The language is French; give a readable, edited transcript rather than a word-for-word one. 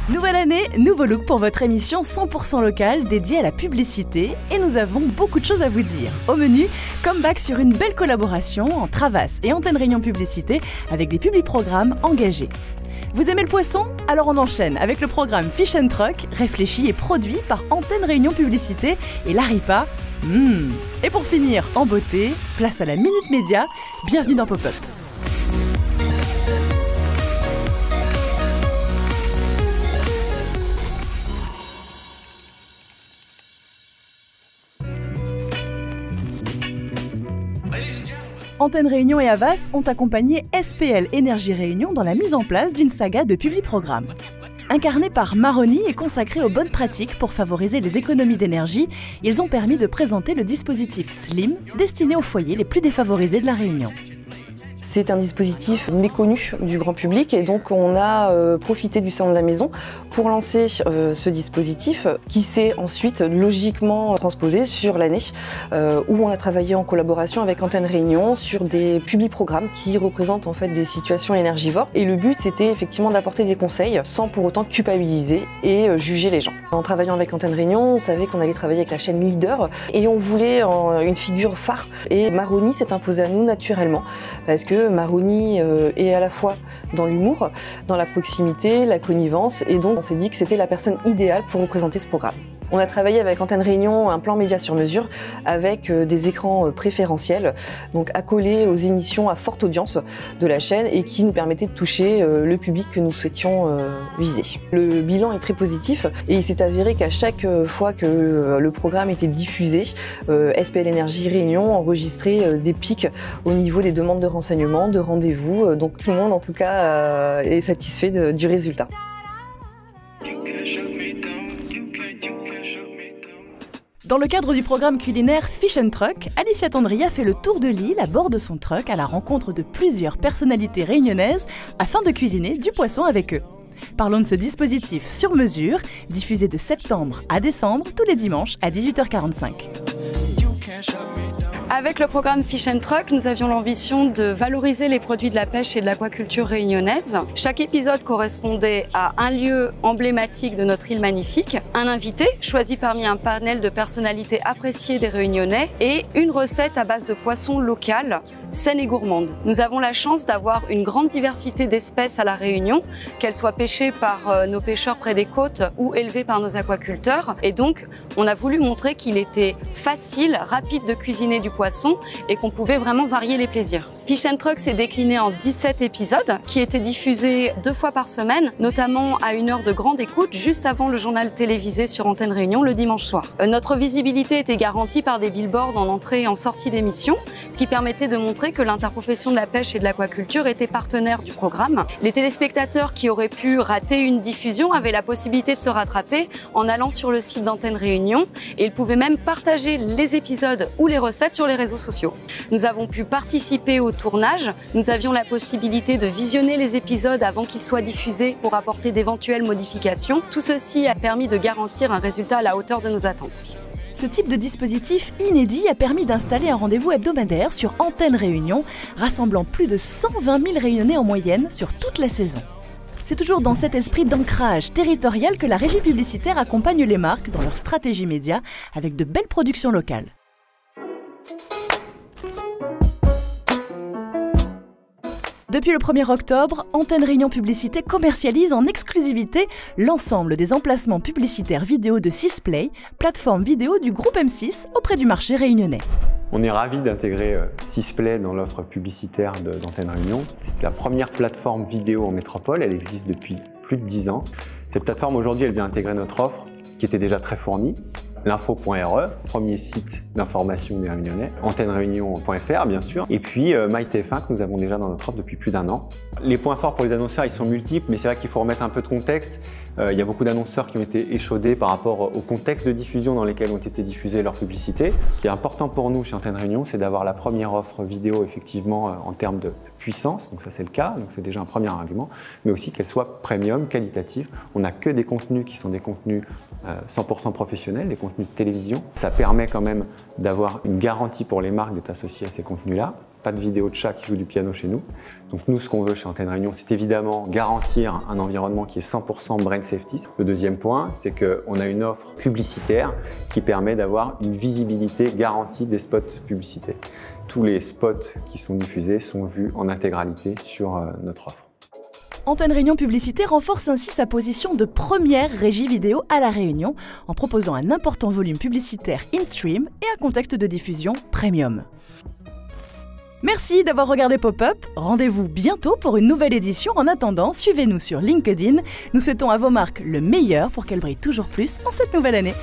Nouvelle année, nouveau look pour votre émission 100% locale dédiée à la publicité et nous avons beaucoup de choses à vous dire. Au menu, comeback sur une belle collaboration entre Havas et Antenne Réunion Publicité avec des publi-programmes engagés. Vous aimez le poisson? Alors on enchaîne avec le programme Fish & Truck, réfléchi et produit par Antenne Réunion Publicité et Laripa. Et pour finir en beauté, place à la Minute Média, bienvenue dans Pop-Up. Antenne Réunion et Havas ont accompagné SPL Énergie Réunion dans la mise en place d'une saga de publi-programmes. Incarnés par Maroni et consacrés aux bonnes pratiques pour favoriser les économies d'énergie, ils ont permis de présenter le dispositif Slim destiné aux foyers les plus défavorisés de la Réunion. C'est un dispositif méconnu du grand public et donc on a profité du salon de la maison pour lancer ce dispositif qui s'est ensuite logiquement transposé sur l'année où on a travaillé en collaboration avec Antenne Réunion sur des publi-programmes qui représentent en fait des situations énergivores et le but c'était effectivement d'apporter des conseils sans pour autant culpabiliser et juger les gens. En travaillant avec Antenne Réunion, on savait qu'on allait travailler avec la chaîne leader et on voulait une figure phare et Maroni s'est imposé à nous naturellement parce que Maroni est à la fois dans l'humour, dans la proximité, la connivence et donc on s'est dit que c'était la personne idéale pour représenter ce programme. On a travaillé avec Antenne Réunion un plan média sur mesure avec des écrans préférentiels, donc accolés aux émissions à forte audience de la chaîne et qui nous permettaient de toucher le public que nous souhaitions viser. Le bilan est très positif et il s'est avéré qu'à chaque fois que le programme était diffusé, SPL Énergie Réunion enregistrait des pics au niveau des demandes de renseignements, de rendez-vous, donc tout le monde en tout cas est satisfait du résultat. Dans le cadre du programme culinaire Fish & Truck, Alicia Tondria fait le tour de l'île à bord de son truck à la rencontre de plusieurs personnalités réunionnaises afin de cuisiner du poisson avec eux. Parlons de ce dispositif sur mesure, diffusé de septembre à décembre tous les dimanches à 18h45. Avec le programme Fish & Truck, nous avions l'ambition de valoriser les produits de la pêche et de l'aquaculture réunionnaise. Chaque épisode correspondait à un lieu emblématique de notre île magnifique, un invité choisi parmi un panel de personnalités appréciées des Réunionnais et une recette à base de poissons local, saine et gourmande. Nous avons la chance d'avoir une grande diversité d'espèces à la Réunion, qu'elles soient pêchées par nos pêcheurs près des côtes ou élevées par nos aquaculteurs. Et donc, on a voulu montrer qu'il était facile, rapide de cuisiner du poisson et qu'on pouvait vraiment varier les plaisirs. Fish & Truck s'est décliné en 17 épisodes qui étaient diffusés 2 fois par semaine, notamment à une heure de grande écoute juste avant le journal télévisé sur Antenne Réunion le dimanche soir. Notre visibilité était garantie par des billboards en entrée et en sortie d'émission, ce qui permettait de montrer que l'interprofession de la pêche et de l'aquaculture était partenaire du programme. Les téléspectateurs qui auraient pu rater une diffusion avaient la possibilité de se rattraper en allant sur le site d'Antenne Réunion et ils pouvaient même partager les épisodes ou les recettes sur les réseaux sociaux. Nous avons pu participer au tournage, nous avions la possibilité de visionner les épisodes avant qu'ils soient diffusés pour apporter d'éventuelles modifications. Tout ceci a permis de garantir un résultat à la hauteur de nos attentes. Ce type de dispositif inédit a permis d'installer un rendez-vous hebdomadaire sur Antenne Réunion, rassemblant plus de 120 000 Réunionnais en moyenne sur toute la saison. C'est toujours dans cet esprit d'ancrage territorial que la régie publicitaire accompagne les marques dans leur stratégie média avec de belles productions locales. Depuis le 1er octobre, Antenne Réunion Publicité commercialise en exclusivité l'ensemble des emplacements publicitaires vidéo de Sisplay, plateforme vidéo du groupe M6 auprès du marché réunionnais. On est ravis d'intégrer Sisplay dans l'offre publicitaire d'Antenne Réunion. C'est la première plateforme vidéo en métropole, elle existe depuis plus de 10 ans. Cette plateforme aujourd'hui, elle vient intégrer notre offre qui était déjà très fournie. L'info.re, premier site d'information des Réunionnais, antennereunion.fr bien sûr, et puis MyTF1 que nous avons déjà dans notre offre depuis plus d'1 an. Les points forts pour les annonceurs, ils sont multiples, mais c'est vrai qu'il faut remettre un peu de contexte. Il y a beaucoup d'annonceurs qui ont été échaudés par rapport au contexte de diffusion dans lesquels ont été diffusées leurs publicités. Ce qui est important pour nous chez Antenne Réunion, c'est d'avoir la première offre vidéo effectivement en termes de puissance, donc ça c'est le cas, donc c'est déjà un premier argument, mais aussi qu'elle soit premium, qualitative. On n'a que des contenus qui sont des contenus 100% professionnels, des contenus de télévision. Ça permet quand même d'avoir une garantie pour les marques d'être associées à ces contenus-là. pas de vidéo de chat qui joue du piano chez nous. Donc nous, ce qu'on veut chez Antenne Réunion, c'est évidemment garantir un environnement qui est 100% brain safety. Le deuxième point, c'est qu'on a une offre publicitaire qui permet d'avoir une visibilité garantie des spots publicités. Tous les spots qui sont diffusés sont vus en intégralité sur notre offre. Antenne Réunion Publicité renforce ainsi sa position de première régie vidéo à La Réunion en proposant un important volume publicitaire in-stream et un contexte de diffusion premium. Merci d'avoir regardé Pop-Up. Rendez-vous bientôt pour une nouvelle édition. En attendant, suivez-nous sur LinkedIn. Nous souhaitons à vos marques le meilleur pour qu'elles brillent toujours plus en cette nouvelle année.